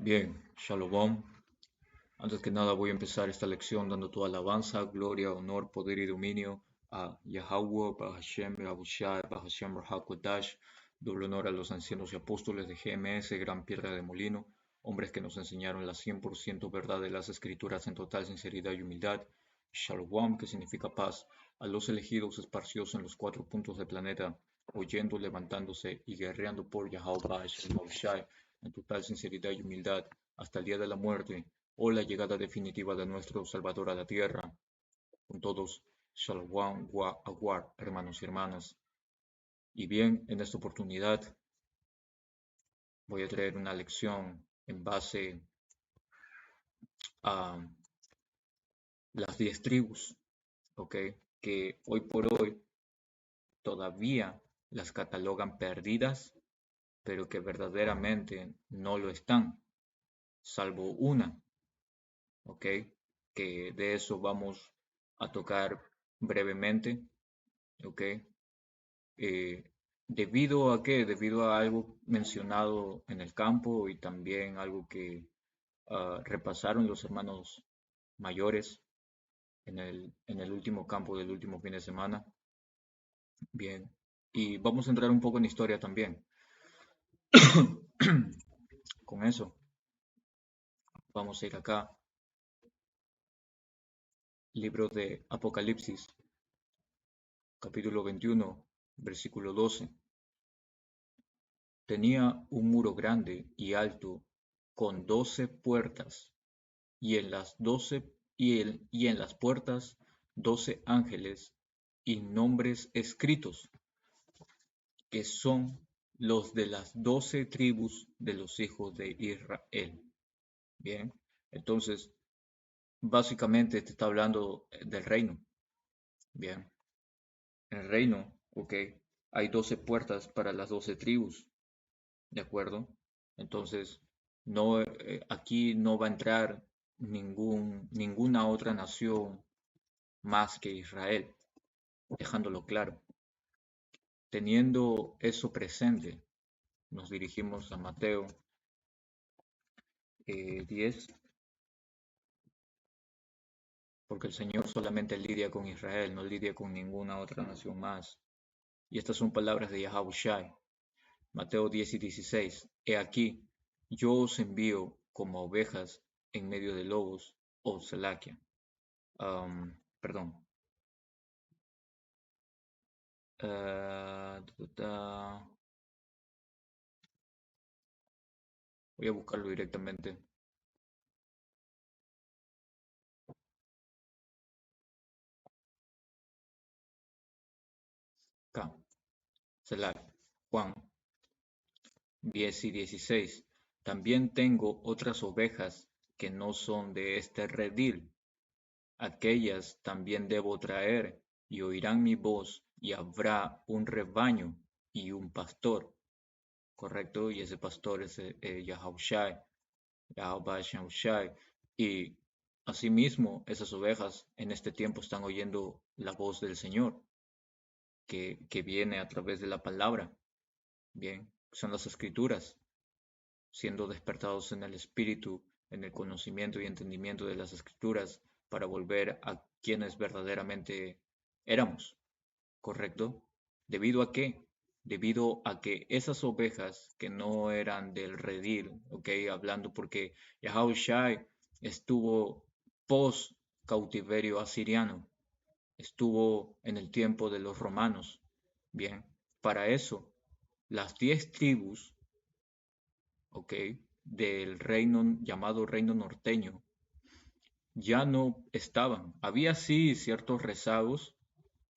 Bien, Shalom. Antes que nada voy a empezar esta lección dando toda alabanza, gloria, honor, poder y dominio a Yahweh, Bahashem, Yahushai, Bahashem, Rahakodash. Doble honor a los ancianos y apóstoles de GMS, Gran Piedra de Molino, hombres que nos enseñaron la 100% verdad de las Escrituras en total sinceridad y humildad. Shalom, que significa paz, a los elegidos esparcidos en los 4 puntos del planeta, oyendo, levantándose y guerreando por Yahweh, Bahashem, Yahushai, en total sinceridad y humildad, hasta el día de la muerte o la llegada definitiva de nuestro Salvador a la tierra. Con todos, Shalom wa Aguar, hermanos y hermanas. Y bien, en esta oportunidad voy a traer una lección en base a las 10 tribus, ¿ok? Que hoy por hoy todavía las catalogan perdidas, pero que verdaderamente no lo están, salvo una, ¿ok? Que de eso vamos a tocar brevemente, ¿ok? Eh, ¿Debido a qué? Debido a algo mencionado en el campo y también algo que repasaron los hermanos mayores en el último campo del último fin de semana. Bien, y vamos a entrar un poco en historia también. Con eso, vamos a ir acá, libro de Apocalipsis, capítulo 21, versículo 12. Tenía un muro grande y alto con 12 puertas y en las 12 y en las puertas 12 ángeles y nombres escritos, que son los de las 12 tribus de los hijos de Israel. Bien, entonces básicamente te está hablando del reino. Bien, el reino, ok, hay 12 puertas para las 12 tribus, ¿de acuerdo? Entonces, no, aquí no va a entrar ninguna otra nación más que Israel, dejándolo claro. Teniendo eso presente, nos dirigimos a Mateo 10, porque el Señor solamente lidia con Israel, no lidia con ninguna otra nación más. Y estas son palabras de Yahushai. Mateo 10 y 16. He aquí, yo os envío como ovejas en medio de lobos, o Salakia. Perdón. Voy a buscarlo directamente. Acá. Salakia. Juan 10 y 16. También tengo otras ovejas que no son de este redil. Aquellas también debo traer, y oirán mi voz, y habrá un rebaño y un pastor. ¿Correcto? Y ese pastor es Yahushai, Yahweh Shammashai. Y asimismo, esas ovejas en este tiempo están oyendo la voz del Señor, que viene a través de la palabra. Bien, son las escrituras, siendo despertados en el espíritu, en el conocimiento y entendimiento de las escrituras, para volver a quienes verdaderamente éramos, ¿correcto? ¿Debido a qué? Debido a que esas ovejas que no eran del redil, ¿ok? Hablando porque Yahushai estuvo post cautiverio asiriano, estuvo en el tiempo de los romanos. Bien, para eso, las 10 tribus, ¿ok? Del reino llamado reino norteño, ya no estaban. Había sí ciertos rezagos,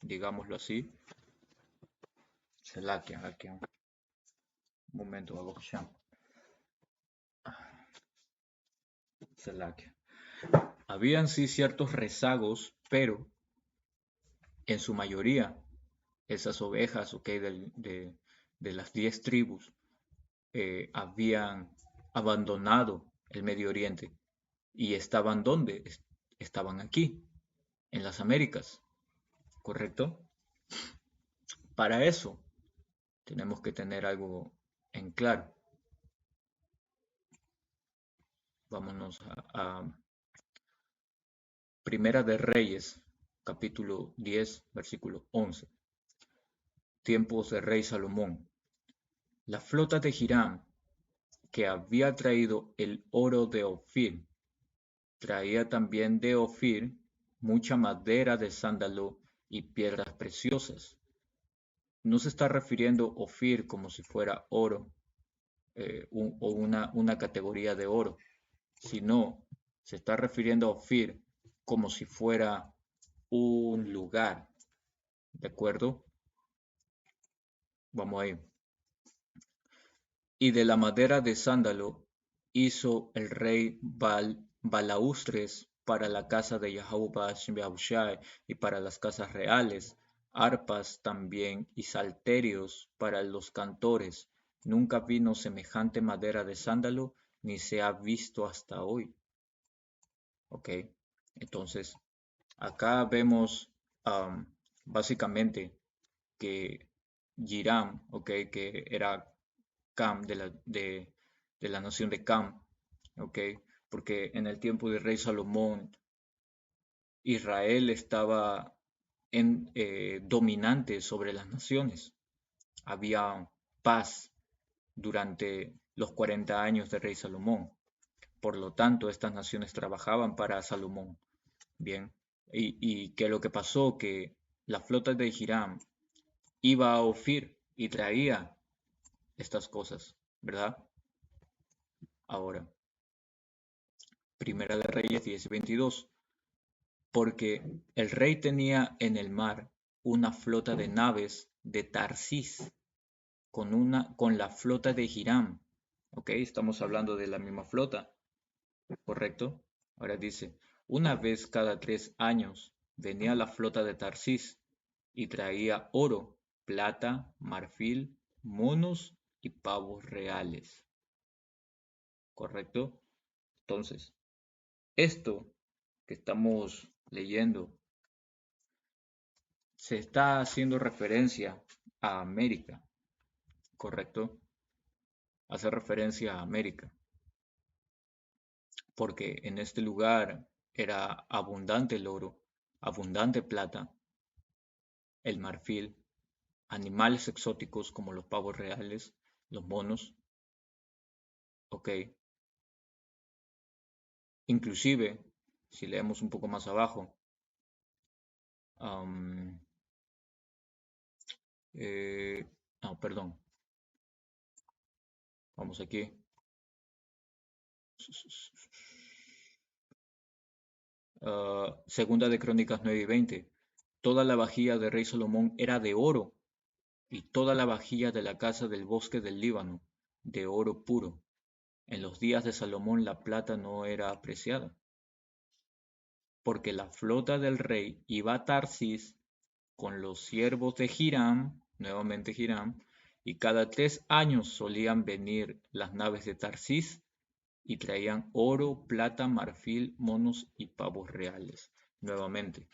digámoslo así. Selakia, aquí, un momento, Abakusham. Selakia. Habían sí ciertos rezagos, pero en su mayoría esas ovejas, ¿ok? De las 10 tribus habían abandonado el Medio Oriente. ¿Y estaban dónde? Estaban aquí, en las Américas, ¿correcto? Para eso tenemos que tener algo en claro. Vámonos a Primera de Reyes, capítulo 10, versículo 11. Tiempos de rey Salomón. La flota de Hiram, que había traído el oro de Ofir, traía también de Ofir mucha madera de sándalo y piedras preciosas. No se está refiriendo Ofir como si fuera oro, o una categoría de oro, sino se está refiriendo a Ofir como si fuera un lugar. ¿De acuerdo? Vamos ahí. Y de la madera de sándalo hizo el rey balaustres para la casa de Yahweh y para las casas reales, arpas también y salterios para los cantores. Nunca vino semejante madera de sándalo, ni se ha visto hasta hoy. Ok, entonces acá vemos básicamente que Hiram, ok, que era Cam de la nación de Cam, ok, porque en el tiempo del rey Salomón, Israel estaba dominante sobre las naciones. Había paz durante los 40 años del rey Salomón. Por lo tanto, estas naciones trabajaban para Salomón. Bien, y que lo que pasó, que la flota de Hiram iba a Ofir y traía estas cosas, ¿verdad? Ahora, Primera de Reyes 10 y 22. Porque el rey tenía en el mar una flota de naves de Tarsis con la flota de Hiram. Ok, estamos hablando de la misma flota, ¿correcto? Ahora dice, una vez cada 3 años venía la flota de Tarsis y traía oro, plata, marfil, monos y pavos reales, ¿correcto? Entonces, esto que estamos leyendo se está haciendo referencia a América, ¿correcto? Hace referencia a América, porque en este lugar era abundante el oro, abundante plata, el marfil, animales exóticos como los pavos reales, los monos, ok. Inclusive, si leemos un poco más abajo, am, no, perdón, vamos aquí. Segunda de Crónicas 9 y 20. Toda la vajilla del rey Salomón era de oro, y toda la vajilla de la casa del bosque del Líbano, de oro puro. En los días de Salomón la plata no era apreciada, porque la flota del rey iba a Tarsis con los siervos de Hiram, nuevamente Hiram, y cada 3 años solían venir las naves de Tarsis y traían oro, plata, marfil, monos y pavos reales, nuevamente.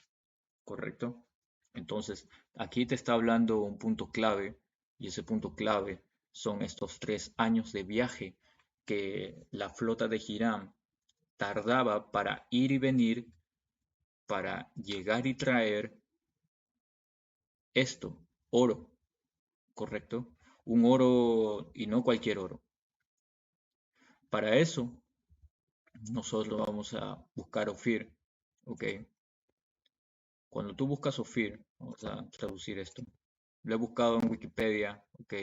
¿Correcto? Entonces, aquí te está hablando un punto clave, y ese punto clave son estos 3 años de viaje que la flota de Hiram tardaba para ir y venir, para llegar y traer esto, oro, ¿correcto? Un oro y no cualquier oro. Para eso, nosotros vamos a buscar Ofir, ¿ok? Cuando tú buscas Ofir, vamos a traducir esto. Lo he buscado en Wikipedia, ¿ok?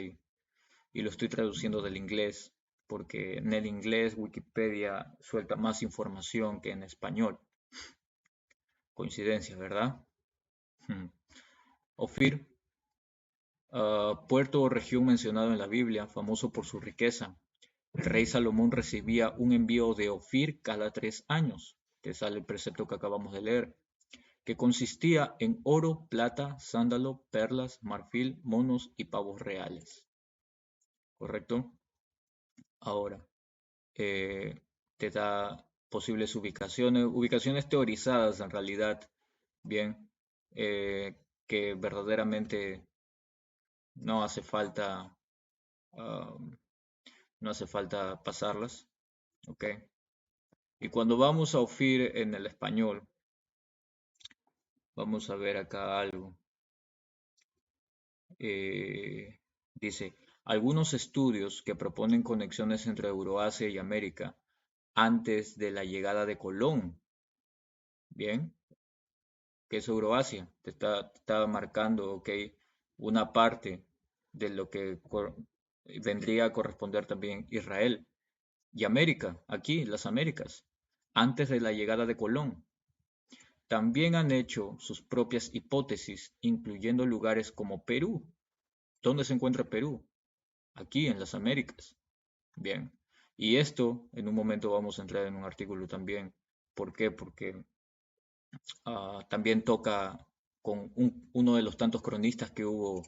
Y lo estoy traduciendo del inglés, porque en el inglés Wikipedia suelta más información que en español. Coincidencia, ¿verdad? Ofir, puerto o región mencionado en la Biblia, famoso por su riqueza. El rey Salomón recibía un envío de Ofir cada 3 años, que sale el precepto que acabamos de leer, que consistía en oro, plata, sándalo, perlas, marfil, monos y pavos reales. ¿Correcto? Ahora, te da posibles ubicaciones teorizadas en realidad, bien, que verdaderamente no hace falta, um, no hace falta pasarlas, ¿ok? Y cuando vamos a Ofir en el español, vamos a ver acá algo. Eh, dice, algunos estudios que proponen conexiones entre Euroasia y América antes de la llegada de Colón. Bien, ¿qué es Euroasia? Te está marcando, ok, una parte de lo que vendría a corresponder también Israel y América, aquí, las Américas, antes de la llegada de Colón. También han hecho sus propias hipótesis, incluyendo lugares como Perú. ¿Dónde se encuentra Perú? Aquí, en las Américas. Bien. Y esto, en un momento vamos a entrar en un artículo también. ¿Por qué? Porque también toca con uno de los tantos cronistas que hubo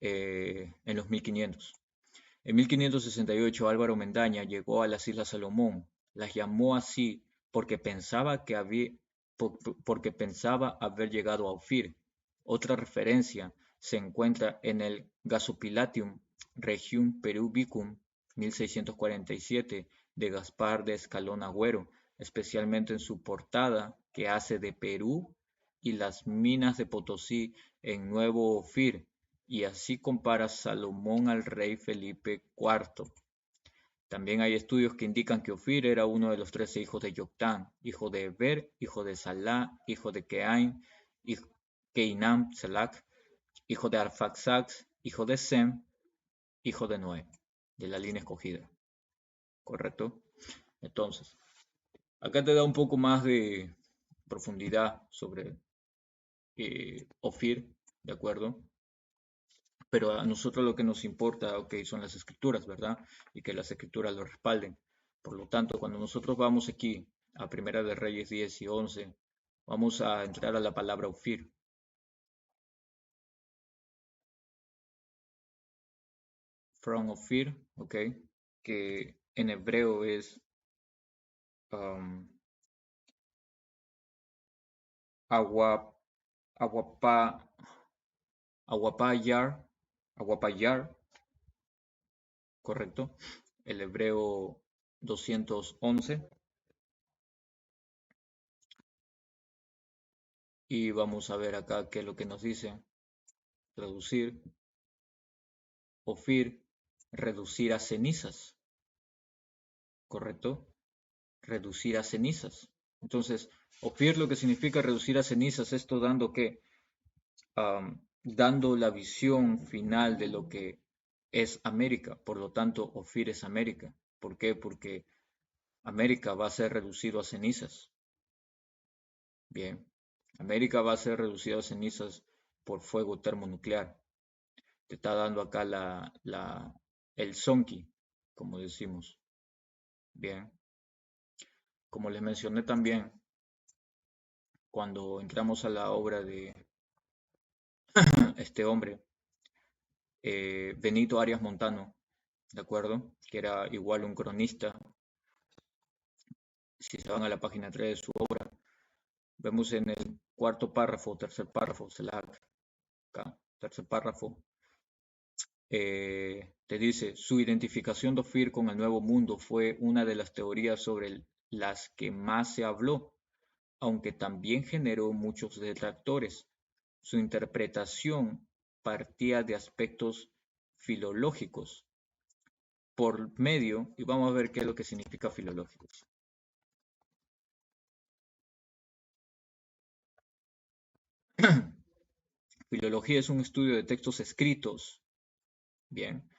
en los 1500. En 1568 Álvaro Mendaña llegó a las Islas Salomón. Las llamó así porque pensaba haber llegado a Ofir. Otra referencia se encuentra en el Gasopilatium Regium Perubicum 1647 de Gaspar de Escalón Agüero, especialmente en su portada que hace de Perú y las minas de Potosí en Nuevo Ofir, y así compara Salomón al rey Felipe IV. También hay estudios que indican que Ofir era uno de los 13 hijos de Yoctán, hijo de Eber, hijo de Salá, hijo de Keain, Keinam, Selak, hijo de Arfaxad, hijo de Sem, hijo de Noé, de la línea escogida. ¿Correcto? Entonces, acá te da un poco más de profundidad sobre Ofir, ¿de acuerdo? Pero a nosotros lo que nos importa, ok, son las escrituras, ¿verdad? Y que las escrituras lo respalden. Por lo tanto, cuando nosotros vamos aquí a Primera de Reyes 10 y 11, vamos a entrar a la palabra Ofir. From Ofir, ok, que en hebreo es um, agua, aguapa, aguapayar, aguapayar, correcto. El hebreo 211. Y vamos a ver acá qué es lo que nos dice. Traducir. Ofir, reducir a cenizas, ¿correcto? Reducir a cenizas. Entonces, Ofir lo que significa reducir a cenizas, esto dando que, dando la visión final de lo que es América. Por lo tanto, Ofir es América. ¿Por qué? Porque América va a ser reducido a cenizas. Bien, América va a ser reducido a cenizas por fuego termonuclear. Te está dando acá el zonki, como decimos. Bien, como les mencioné también, cuando entramos a la obra de este hombre, Benito Arias Montano, ¿de acuerdo? Que era igual un cronista. Si se van a la página 3 de su obra, vemos en el cuarto párrafo, tercer párrafo, acá, tercer párrafo, te dice, su identificación de Ofir con el Nuevo Mundo fue una de las teorías sobre las que más se habló, aunque también generó muchos detractores. Su interpretación partía de aspectos filológicos por medio, y vamos a ver qué es lo que significa filológicos. Filología es un estudio de textos escritos, bien,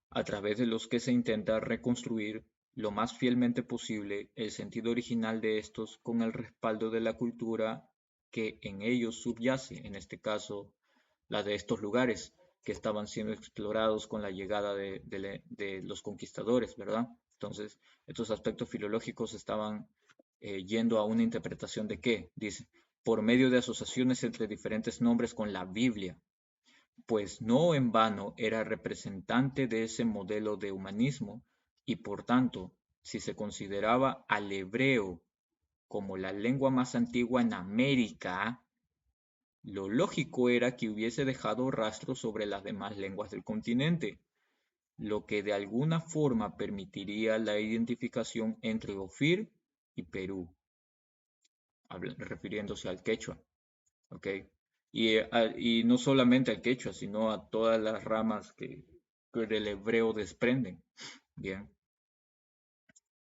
a través de los que se intenta reconstruir lo más fielmente posible el sentido original de estos con el respaldo de la cultura que en ellos subyace, en este caso la de estos lugares que estaban siendo explorados con la llegada de los conquistadores, ¿verdad? Entonces, estos aspectos filológicos estaban yendo a una interpretación de qué, dice, por medio de asociaciones entre diferentes nombres con la Biblia, pues no en vano era representante de ese modelo de humanismo y por tanto, si se consideraba al hebreo como la lengua más antigua en América, lo lógico era que hubiese dejado rastros sobre las demás lenguas del continente, lo que de alguna forma permitiría la identificación entre Ofir y Perú, refiriéndose al quechua, ¿ok? Y no solamente al quechua, sino a todas las ramas que del hebreo desprenden, ¿bien?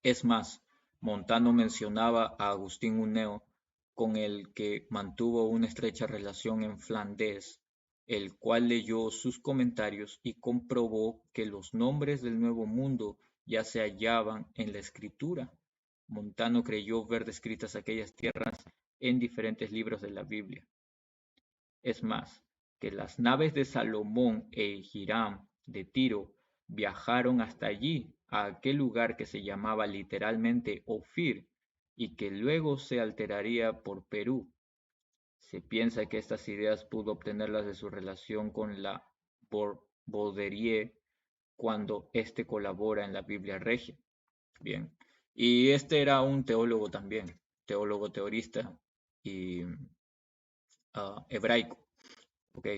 Es más, Montano mencionaba a Agustín Uneo, con el que mantuvo una estrecha relación en Flandes, el cual leyó sus comentarios y comprobó que los nombres del Nuevo Mundo ya se hallaban en la escritura. Montano creyó ver descritas aquellas tierras en diferentes libros de la Biblia. Es más, que las naves de Salomón e Hiram de Tiro viajaron hasta allí, a aquel lugar que se llamaba literalmente Ofir y que luego se alteraría por Perú. Se piensa que estas ideas pudo obtenerlas de su relación con la Baudelaire cuando éste colabora en la Biblia Regia. Bien, y este era un teólogo también, teólogo teorista y hebraico. ¿Ok?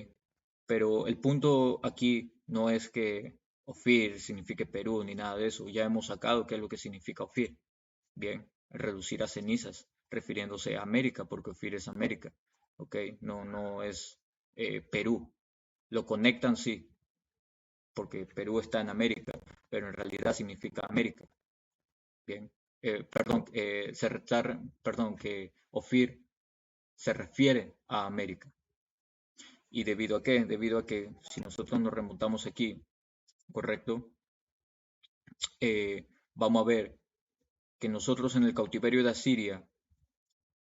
Pero el punto aquí no es que Ofir signifique Perú ni nada de eso. Ya hemos sacado qué es lo que significa Ofir. Bien, reducir a cenizas, refiriéndose a América, porque Ofir es América. ¿Ok? No, no es Perú. Lo conectan, sí, porque Perú está en América, pero en realidad significa América. Bien, perdón, que Ofir se refiere a América. ¿Y debido a qué? Debido a que si nosotros nos remontamos aquí, ¿correcto? Vamos a ver que nosotros en el cautiverio de Asiria,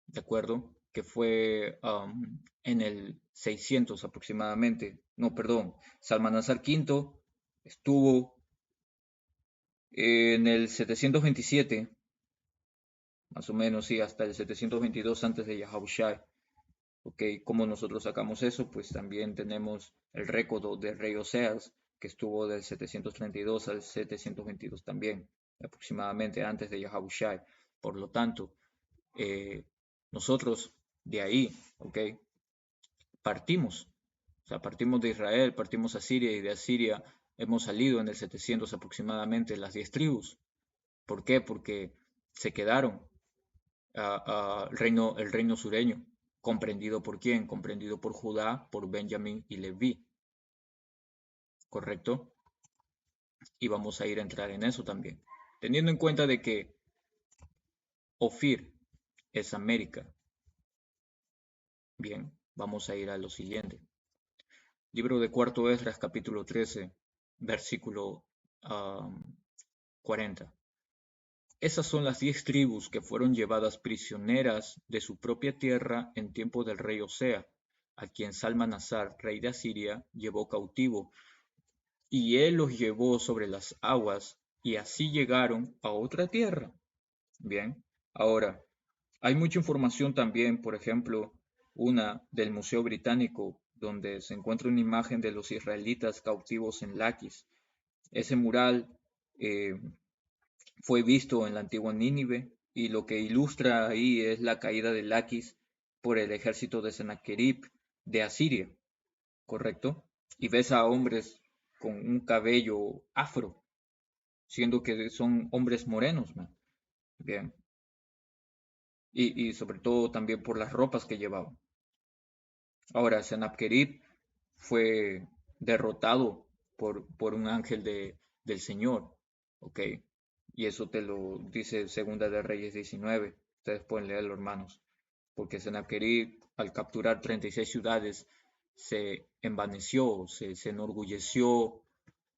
¿de acuerdo? Que fue en el 600 aproximadamente, no, perdón, Salmanasar V estuvo en el 727, más o menos, sí, hasta el 722 antes de Yahushua. Ok, ¿cómo nosotros sacamos eso? Pues también tenemos el récord del rey Oseas, que estuvo del 732 al 722 también, aproximadamente antes de Yahushua. Por lo tanto, nosotros de ahí, ok, partimos. O sea, partimos de Israel, partimos a Siria y de Asiria hemos salido en el 700 aproximadamente las 10 tribus. ¿Por qué? Porque se quedaron el reino sureño. ¿Comprendido por quién? Comprendido por Judá, por Benjamín y Leví. ¿Correcto? Y vamos a ir a entrar en eso también. Teniendo en cuenta de que Ofir es América. Bien, vamos a ir a lo siguiente. Libro de Cuarto Esdras, capítulo 13, versículo 40. Esas son las 10 tribus que fueron llevadas prisioneras de su propia tierra en tiempo del rey Osea, a quien Salmanasar, rey de Asiria, llevó cautivo, y él los llevó sobre las aguas, y así llegaron a otra tierra. Bien, ahora, hay mucha información también, por ejemplo, una del Museo Británico, donde se encuentra una imagen de los israelitas cautivos en Laquis. Ese mural eh, fue visto en la antigua Nínive y lo que ilustra ahí es la caída de Laquis por el ejército de Sennacherib de Asiria, ¿correcto? Y ves a hombres con un cabello afro, siendo que son hombres morenos, man. Bien. Y sobre todo también por las ropas que llevaban. Ahora, Sennacherib fue derrotado por un ángel del Señor, ¿ok? Y eso te lo dice Segunda de Reyes 19. Ustedes pueden leerlo, hermanos. Porque Sennacherib, al capturar 36 ciudades, se envaneció, se enorgulleció,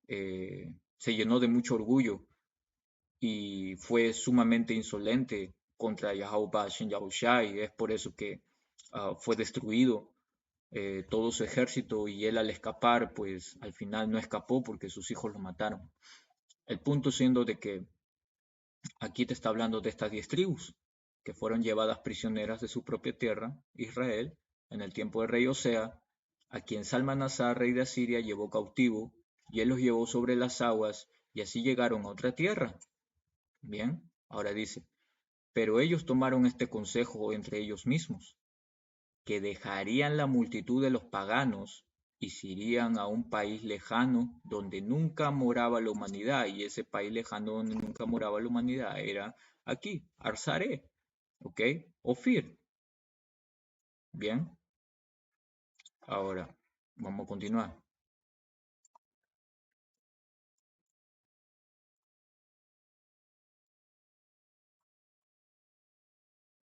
se llenó de mucho orgullo y fue sumamente insolente contra Yahweh Shem Yahushua, y es por eso que fue destruido todo su ejército, y él al escapar, pues al final no escapó porque sus hijos lo mataron. El punto siendo de que aquí te está hablando de estas 10 tribus que fueron llevadas prisioneras de su propia tierra, Israel, en el tiempo del rey Osea, a quien Salmanasar, rey de Asiria, llevó cautivo, y él los llevó sobre las aguas, y así llegaron a otra tierra. Bien, ahora dice, pero ellos tomaron este consejo entre ellos mismos, que dejarían la multitud de los paganos y se irían a un país lejano donde nunca moraba la humanidad, y ese país lejano donde nunca moraba la humanidad era aquí, Arzaré, ¿ok? Ofir. Bien, ahora vamos a continuar.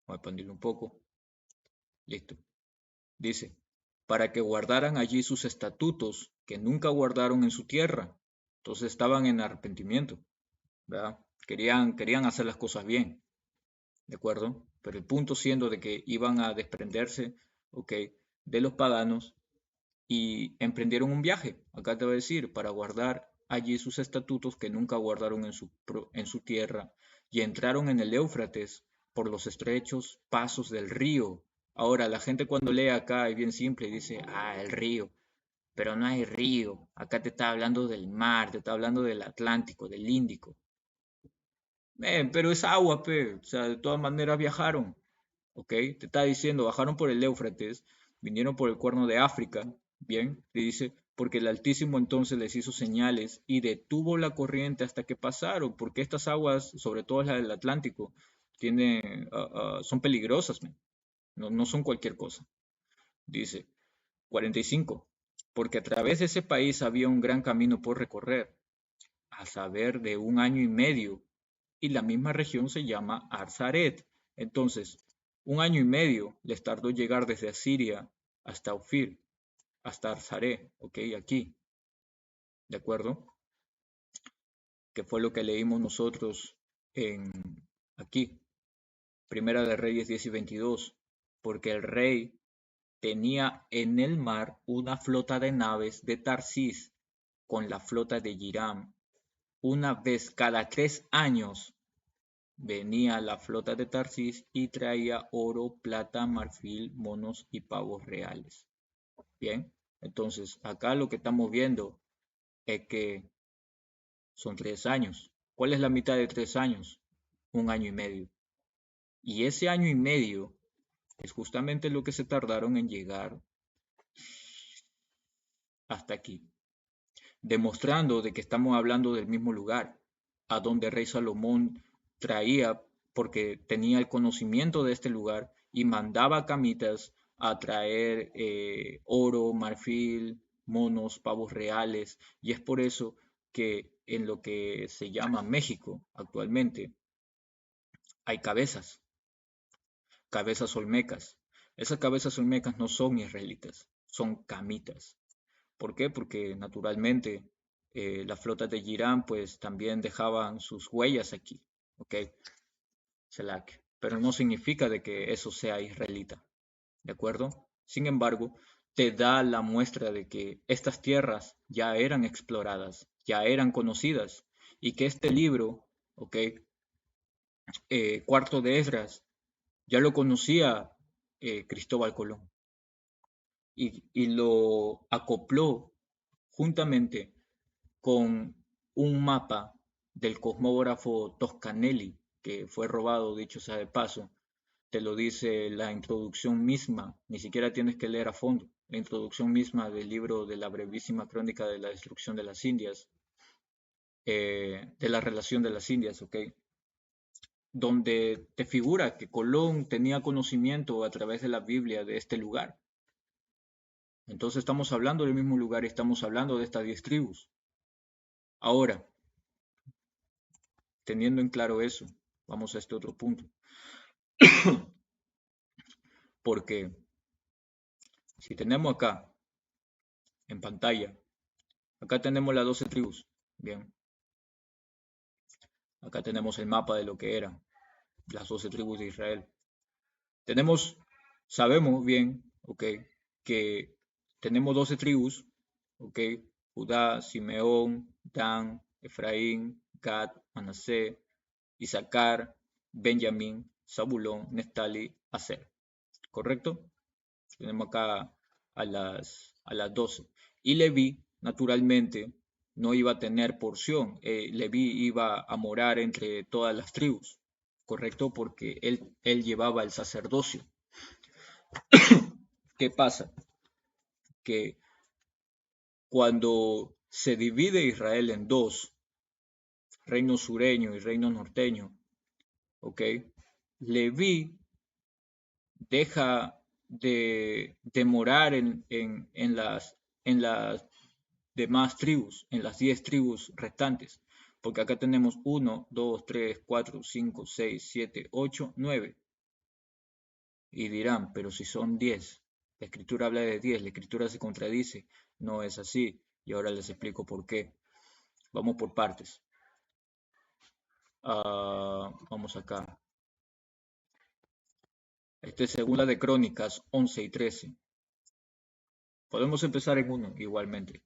Voy a expandirlo un poco. Listo. Dice, para que guardaran allí sus estatutos que nunca guardaron en su tierra. Entonces estaban en arrepentimiento, ¿verdad? Querían hacer las cosas bien, ¿de acuerdo? Pero el punto siendo de que iban a desprenderse, ¿ok? De los paganos y emprendieron un viaje, acá te voy a decir, para guardar allí sus estatutos que nunca guardaron en su tierra, y entraron en el Éufrates por los estrechos pasos del río. Ahora, la gente cuando lee acá es bien simple y dice, ah, el río, pero no hay río, acá te está hablando del mar, te está hablando del Atlántico, del Índico. Pero es agua, o sea, de todas maneras viajaron. ¿Ok? Te está diciendo, bajaron por el Éufrates, vinieron por el Cuerno de África, bien, te dice, porque el Altísimo entonces les hizo señales y detuvo la corriente hasta que pasaron, porque estas aguas, sobre todo las del Atlántico, son peligrosas, man. No, no son cualquier cosa. Dice, 45, porque a través de ese país había un gran camino por recorrer, a saber de 1 año y medio, y la misma región se llama Arzaret. Entonces, 1 año y medio les tardó llegar desde Asiria hasta Ofir, hasta Arzaret, ¿ok? Aquí, ¿de acuerdo? Que fue lo que leímos nosotros en aquí, Primera de Reyes 10 y 22, porque el rey tenía en el mar una flota de naves de Tarsis con la flota de Hiram. Una vez cada 3 años venía la flota de Tarsis y traía oro, plata, marfil, monos y pavos reales. Bien, entonces acá lo que estamos viendo es que son 3 años. ¿Cuál es la mitad de 3 años? 1 año y medio. Y ese año y medio es justamente lo que se tardaron en llegar hasta aquí, demostrando de que estamos hablando del mismo lugar, a donde el rey Salomón traía, porque tenía el conocimiento de este lugar, y mandaba camitas a traer oro, marfil, monos, pavos reales, y es por eso que en lo que se llama México actualmente hay cabezas olmecas. Esas cabezas olmecas no son israelitas, son camitas. ¿Por qué? Porque naturalmente las flotas de Girán pues también dejaban sus huellas aquí, ¿ok? Selak. Pero no significa de que eso sea israelita, ¿de acuerdo? Sin embargo, te da la muestra de que estas tierras ya eran exploradas, ya eran conocidas, y que este libro, ¿ok? Cuarto de Esdras, ya lo conocía Cristóbal Colón y lo acopló juntamente con un mapa del cosmógrafo Toscanelli, que fue robado, dicho sea de paso. Te lo dice la introducción misma, ni siquiera tienes que leer a fondo. La introducción misma del libro de la brevísima crónica de la destrucción de las Indias, de la relación de las Indias, ¿ok? Donde te figura que Colón tenía conocimiento a través de la Biblia de este lugar. Entonces estamos hablando del mismo lugar y estamos hablando de estas 10 tribus. Ahora, teniendo en claro eso, vamos a este otro punto. Porque si tenemos acá en pantalla, acá tenemos las 12 tribus. Bien, acá tenemos el mapa de lo que eran las 12 tribus de Israel. Sabemos bien, ok, que tenemos 12 tribus, ok, Judá, Simeón, Dan, Efraín, Gad, Manasé, Isaacar, Benjamín, Zabulón, Neftali, Aser. ¿Correcto? Tenemos acá a las 12. Y Leví, naturalmente, no iba a tener porción. Leví iba a morar entre todas las tribus, ¿correcto? Porque él llevaba el sacerdocio. ¿Qué pasa? Que cuando se divide Israel en dos, reino sureño y reino norteño, ¿ok? Leví deja de morar en las demás tribus, en las 10 tribus restantes, porque acá tenemos 1, 2, 3, 4, 5, 6, 7, 8, 9. Y dirán, pero si son 10, la escritura habla de 10, la escritura se contradice, no es así, y ahora les explico por qué. Vamos por partes. Vamos acá. Este es Segunda de Crónicas 11 y 13. Podemos empezar en 1 igualmente.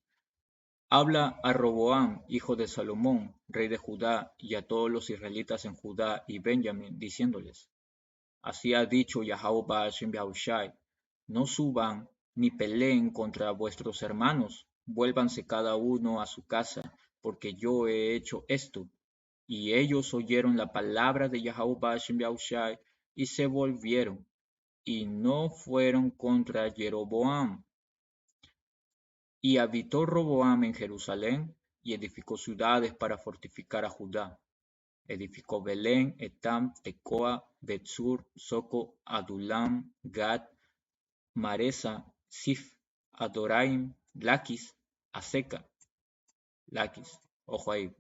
Habla a Roboam, hijo de Salomón, rey de Judá, y a todos los israelitas en Judá y Benjamín, diciéndoles: Así ha dicho Yahweh Ba'ashem Yahushai: No suban ni peleen contra vuestros hermanos, vuélvanse cada uno a su casa, porque yo he hecho esto. Y ellos oyeron la palabra de Yahweh Ba'ashem Yahushai y se volvieron, y no fueron contra Jeroboam. Y habitó Roboam en Jerusalén, y edificó ciudades para fortificar a Judá. Edificó Belén, Etam, Tecoa, Betzur, Soco, Adulam, Gad, Maresa, Sif, Adoraim, Laquis, Aseca. Laquis, ojo ahí,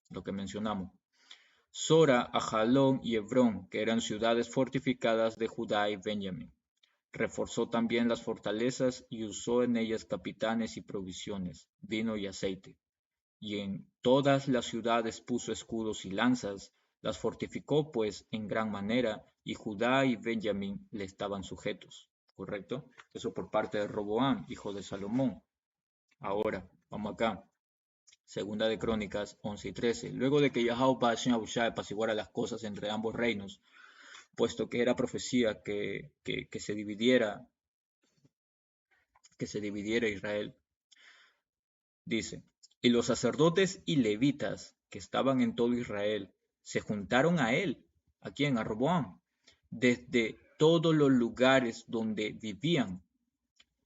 lo que mencionamos. Sora, Ajalón y Hebrón, que eran ciudades fortificadas de Judá y Benjamín. Reforzó también las fortalezas y usó en ellas capitanes y provisiones, vino y aceite. Y en todas las ciudades puso escudos y lanzas, las fortificó pues en gran manera, y Judá y Benjamín le estaban sujetos. ¿Correcto? Eso por parte de Roboam, hijo de Salomón. Ahora, vamos acá. Segunda de Crónicas 11 y 13. Luego de que Yahweh Ba'ashem Abushai apaciguara las cosas entre ambos reinos, puesto que era profecía que se dividiera Israel, dice: Y los sacerdotes y levitas que estaban en todo Israel se juntaron a él, ¿a quién? A Roboam, desde todos los lugares donde vivían,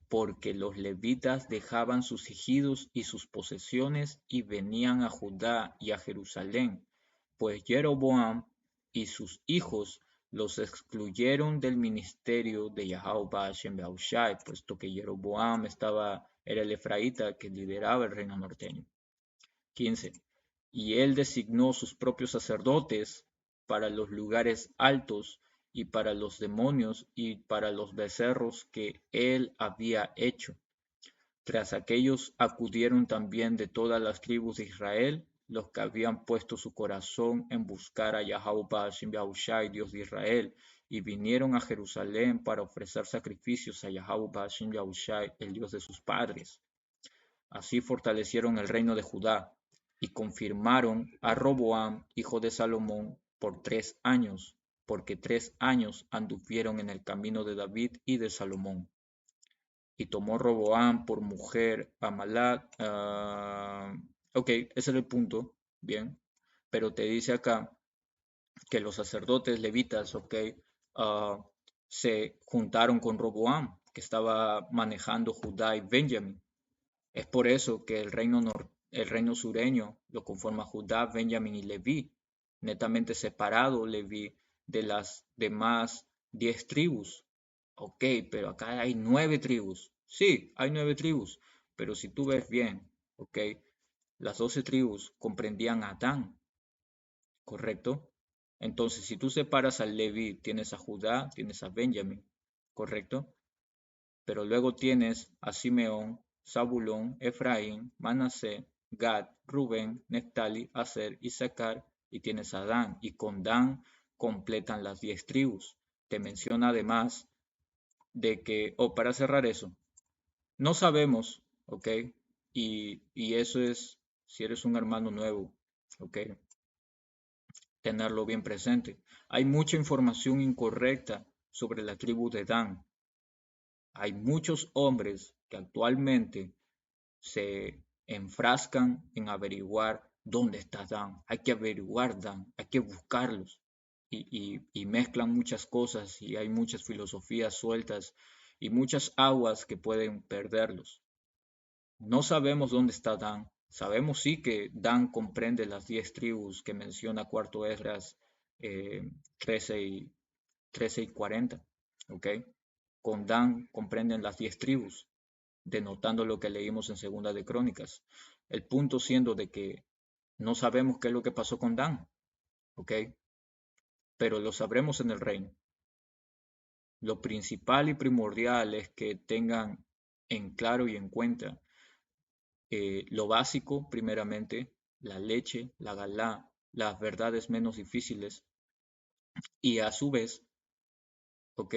porque los levitas dejaban sus ejidos y sus posesiones y venían a Judá y a Jerusalén, pues Jeroboam y sus hijos los excluyeron del ministerio de Yahweh Ba'ashem Yahushai, puesto que Jeroboam era el efraíta que lideraba el reino norteño. 15. Y él designó sus propios sacerdotes para los lugares altos y para los demonios y para los becerros que él había hecho. Tras aquellos acudieron también de todas las tribus de Israel los que habían puesto su corazón en buscar a Yahweh Ba'ashem Yahushai, Dios de Israel, y vinieron a Jerusalén para ofrecer sacrificios a Yahweh Ba'ashem Yahushai, el Dios de sus padres. Así fortalecieron el reino de Judá y confirmaron a Roboam, hijo de Salomón, por 3 años, porque 3 años anduvieron en el camino de David y de Salomón. Y tomó Roboam por mujer a Amalat. Ok, ese era el punto, bien. Pero te dice acá que los sacerdotes levitas, ok, se juntaron con Roboam, que estaba manejando Judá y Benjamín. Es por eso que el reino sureño lo conforma Judá, Benjamín y Leví, netamente separado Leví de las demás 10 tribus. Ok, pero acá hay 9 tribus. Sí, hay 9 tribus, pero si tú ves bien, ok, las 12 tribus comprendían a Dan, ¿correcto? Entonces, si tú separas a Leví, tienes a Judá, tienes a Benjamín, ¿correcto? Pero luego tienes a Simeón, Zabulón, Efraín, Manasé, Gad, Rubén, Neftali, Aser, Isaacar, y tienes a Dan, y con Dan completan las 10 tribus. Te menciona además de que, para cerrar eso, no sabemos, ¿ok? Y eso es, si eres un hermano nuevo, ¿ok? Tenerlo bien presente. Hay mucha información incorrecta sobre la tribu de Dan. Hay muchos hombres que actualmente se enfrascan en averiguar dónde está Dan. Hay que averiguar Dan, hay que buscarlos. Y mezclan muchas cosas y hay muchas filosofías sueltas y muchas aguas que pueden perderlos. No sabemos dónde está Dan. Sabemos sí que Dan comprende las 10 tribus que menciona Cuarto Esdras, 13 y 40. ¿Ok? Con Dan comprenden las 10 tribus, denotando lo que leímos en Segunda de Crónicas. El punto siendo de que no sabemos qué es lo que pasó con Dan. ¿Ok? Pero lo sabremos en el reino. Lo principal y primordial es que tengan en claro y en cuenta lo básico, primeramente, la leche, la galá, las verdades menos difíciles y a su vez, ¿ok?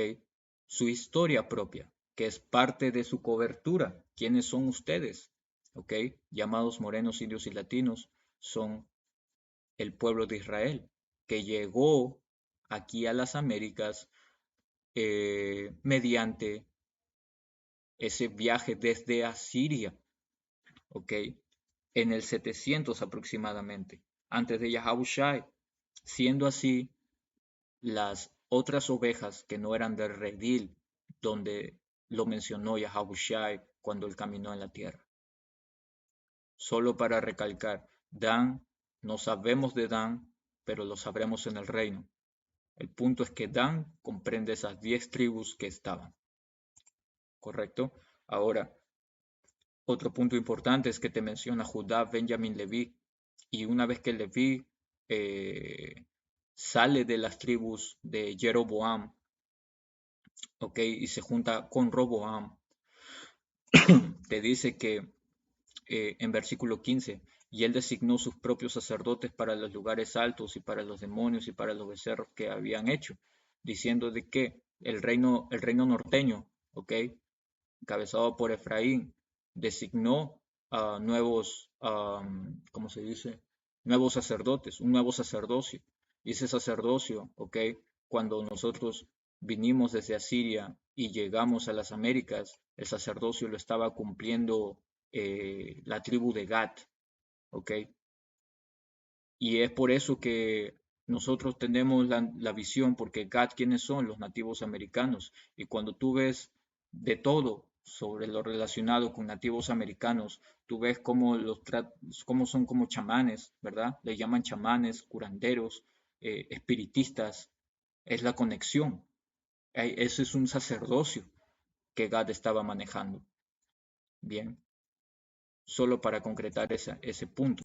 Su historia propia, que es parte de su cobertura. ¿Quiénes son ustedes? ¿Ok? Llamados morenos, indios y latinos, son el pueblo de Israel, que llegó aquí a las Américas mediante ese viaje desde Asiria, ¿ok? En el 700 aproximadamente, antes de Yahushai. Siendo así, las otras ovejas que no eran del redil, donde lo mencionó Yahushai cuando él caminó en la tierra. Solo para recalcar, Dan, no sabemos de Dan, pero lo sabremos en el reino. El punto es que Dan comprende esas 10 tribus que estaban, ¿correcto? Ahora, otro punto importante es que te menciona Judá, Benjamín, Leví, y una vez que Leví eh, sale de las tribus de Jeroboam, ¿ok? Y se junta con Roboam, te dice que en versículo 15, y él designó sus propios sacerdotes para los lugares altos y para los demonios y para los becerros que habían hecho, diciendo de que el reino norteño, ¿ok? Encabezado por Efraín, designó a nuevos, ¿cómo se dice? Nuevos sacerdotes, un nuevo sacerdocio. Y ese sacerdocio, ¿ok? Cuando nosotros vinimos desde Asiria y llegamos a las Américas, el sacerdocio lo estaba cumpliendo la tribu de Gad, ¿ok? Y es por eso que nosotros tenemos la visión, porque Gad, ¿quiénes son? Los nativos americanos. Y cuando tú ves de todo sobre lo relacionado con nativos americanos, tú ves cómo son como chamanes, ¿verdad? Le llaman chamanes, curanderos, espiritistas. Es la conexión. Ese es un sacerdocio que Gad estaba manejando. Bien, solo para concretar ese punto.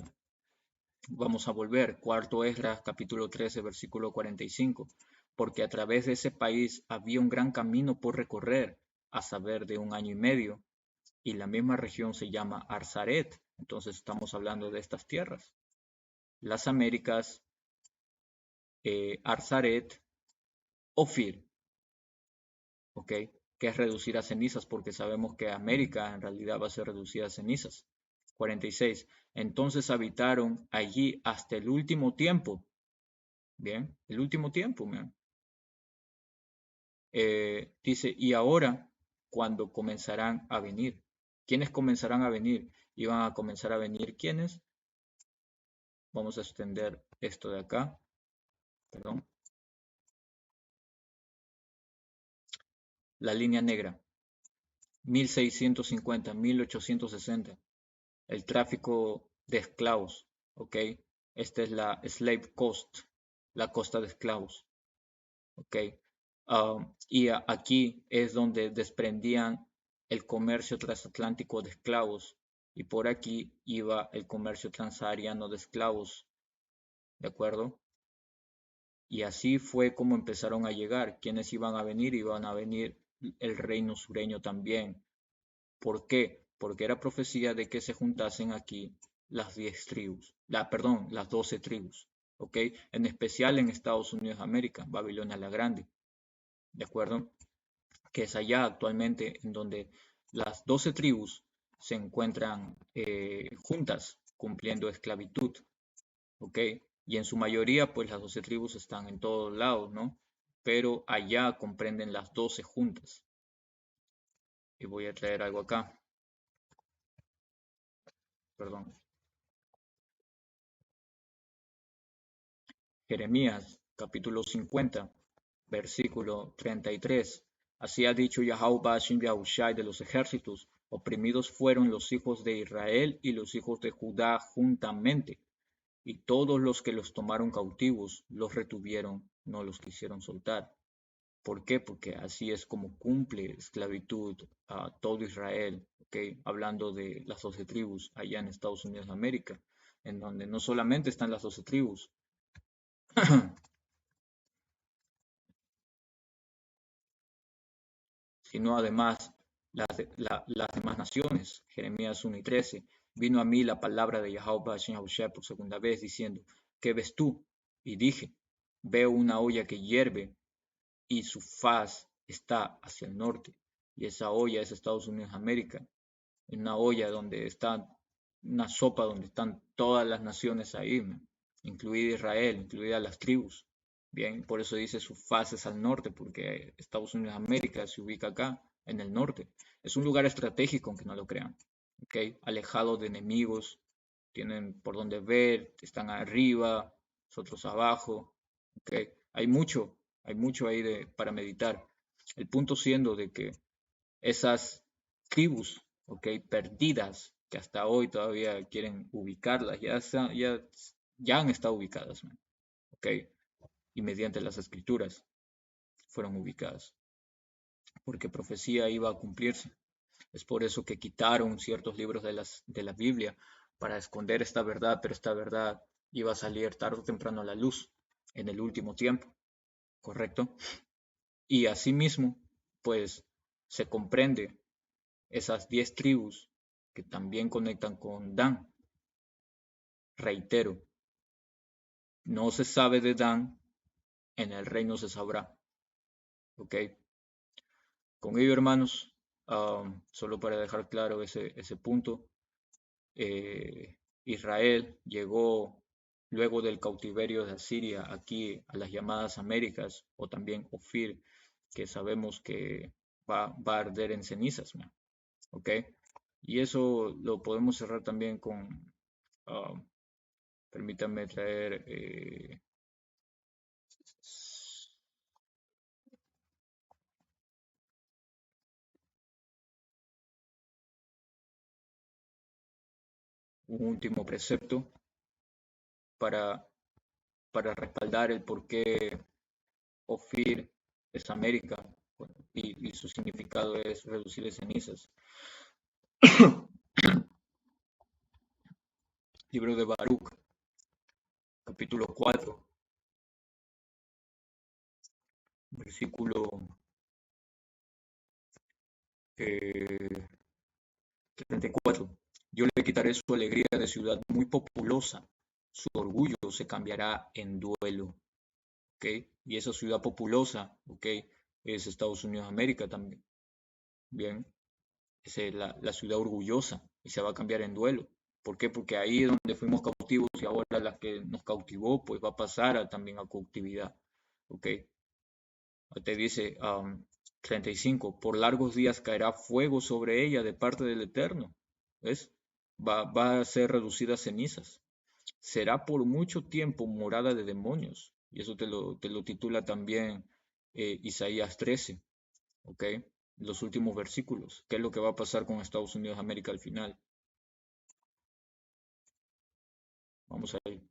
Vamos a volver, cuarto Esdras, capítulo 13, versículo 45, porque a través de ese país había un gran camino por recorrer, a saber, de 1 año y medio, y la misma región se llama Arzaret, entonces estamos hablando de estas tierras. Las Américas, Arzaret, Ofir, ¿ok? Que es reducir a cenizas, porque sabemos que América en realidad va a ser reducida a cenizas. 46. Entonces habitaron allí hasta el último tiempo. Bien, el último tiempo, man. Dice, y ahora, cuando comenzarán a venir. ¿Quiénes comenzarán a venir? Iban a comenzar a venir, ¿quiénes? Vamos a extender esto de acá, perdón. La línea negra, 1650, 1860. El tráfico de esclavos, ¿ok? Esta es la Slave Coast, la costa de esclavos, ¿ok? Y aquí es donde desprendían el comercio transatlántico de esclavos y por aquí iba el comercio transsahariano de esclavos, ¿de acuerdo? Y así fue como empezaron a llegar. ¿Quiénes iban a venir? Iban a venir el reino sureño también. ¿Por qué? Porque era profecía de que se juntasen aquí las 10 tribus, perdón, las 12 tribus, ¿ok? En especial en Estados Unidos de América, Babilonia la Grande, ¿de acuerdo? Que es allá actualmente en donde las 12 tribus se encuentran juntas cumpliendo esclavitud, ¿ok? Y en su mayoría, pues las 12 tribus están en todos lados, ¿no? Pero allá comprenden las 12 juntas. Y voy a traer algo acá, perdón. Jeremías, capítulo 50, versículo 33. Así ha dicho Yahweh Bashem Yahushai de los ejércitos, Oprimidos fueron los hijos de Israel y los hijos de Judá juntamente, y todos los que los tomaron cautivos los retuvieron, no los quisieron soltar. ¿Por qué? Porque así es como cumple esclavitud a todo Israel, ¿ok? Hablando de las 12 tribus allá en Estados Unidos de América, en donde no solamente están las 12 tribus, sino además las demás naciones. Jeremías 1:13. Vino a mí la palabra de Yahweh Shemhahushai por segunda vez, diciendo, ¿qué ves tú? Y dije, veo una olla que hierve y su faz está hacia el norte. Y esa olla es Estados Unidos de América. Una olla donde está una sopa donde están todas las naciones ahí, incluida Israel, incluidas las tribus. Bien, por eso dice sus fases al norte, porque Estados Unidos de América se ubica acá, en el norte. Es un lugar estratégico, aunque no lo crean. ¿Okay? Alejado de enemigos, tienen por donde ver, están arriba, nosotros abajo. ¿Okay? Hay mucho ahí para meditar. El punto siendo de que esas tribus, ¿ok? Perdidas, que hasta hoy todavía quieren ubicarlas, ya han estado ubicadas, ¿ok? Y mediante las escrituras fueron ubicadas, porque profecía iba a cumplirse. Es por eso que quitaron ciertos libros de la Biblia para esconder esta verdad, pero esta verdad iba a salir tarde o temprano a la luz en el último tiempo, ¿correcto? Y asimismo, pues se comprende esas 10 tribus que también conectan con Dan. Reitero, no se sabe de Dan, en el reino se sabrá. ¿Ok? Con ello, hermanos, solo para dejar claro ese punto, Israel llegó luego del cautiverio de Asiria aquí a las llamadas Américas, o también Ofir, que sabemos que va a arder en cenizas, ¿no? ¿Ok? Y eso lo podemos cerrar también con, um, permítanme traer un último precepto para, para respaldar el por qué Ofir es América, bueno, y su significado es reducir de cenizas. Libro de Baruch, capítulo 4, versículo 34. Yo le quitaré su alegría de ciudad muy populosa, su orgullo se cambiará en duelo. ¿Okay? Y esa ciudad populosa, ¿okay? Es Estados Unidos de América también. Bien, es la ciudad orgullosa y se va a cambiar en duelo. ¿Por qué? Porque ahí es donde fuimos cautivos y ahora la que nos cautivó pues va a pasar también a cautividad. ¿Ok? Te dice 35, por largos días caerá fuego sobre ella de parte del Eterno. ¿Ves? Va a ser reducida a cenizas. Será por mucho tiempo morada de demonios. Y eso te lo titula también Isaías 13. ¿Ok? Los últimos versículos. ¿Qué es lo que va a pasar con Estados Unidos de América al final? Vamos a ir.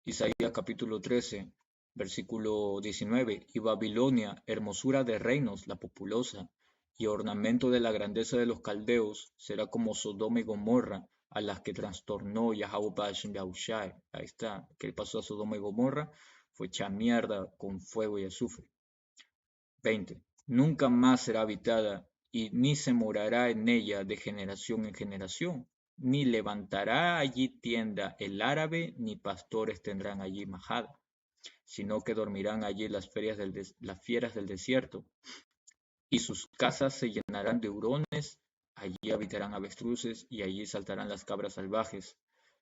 Isaías capítulo 13, versículo 19. Y Babilonia, hermosura de reinos, la populosa, y ornamento de la grandeza de los caldeos, será como Sodoma y Gomorra, a las que trastornó Yahweh Bashem Yahushai. Ahí está. ¿Qué pasó a Sodoma y Gomorra? Fue hecha mierda con fuego y azufre. 20. Nunca más será habitada, y ni se morará en ella de generación en generación, ni levantará allí tienda el árabe, ni pastores tendrán allí majada, sino que dormirán allí las fieras del desierto, y sus casas se llenarán de hurones, allí habitarán avestruces, y allí saltarán las cabras salvajes.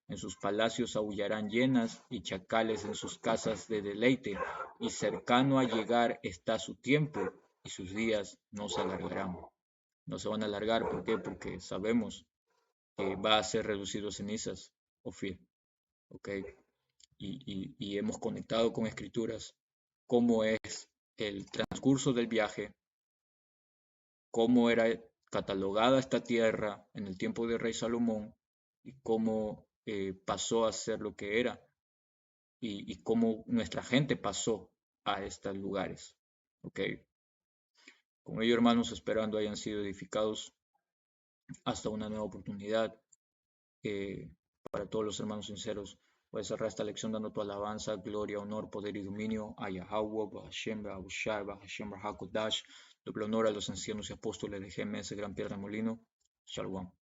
En sus palacios aullarán hienas y chacales en sus casas de deleite, y cercano a llegar está su tiempo, y sus días no se alargarán. No se van a alargar, ¿por qué? Porque sabemos que va a ser reducido a cenizas, Ofir, ¿ok? Y hemos conectado con escrituras cómo es el transcurso del viaje, cómo era catalogada esta tierra en el tiempo de Rey Salomón y cómo pasó a ser lo que era y cómo nuestra gente pasó a estos lugares. ¿Ok? Con ello, hermanos, esperando hayan sido edificados hasta una nueva oportunidad. eh, para todos los hermanos sinceros, voy a cerrar esta lección dando tu alabanza, gloria, honor, poder y dominio a Yahweh, Bahashem, Bahushai, Bahashem, Bahakodash, doble honor a los ancianos y apóstoles de GMS Gran Piedra Molino. Shalom.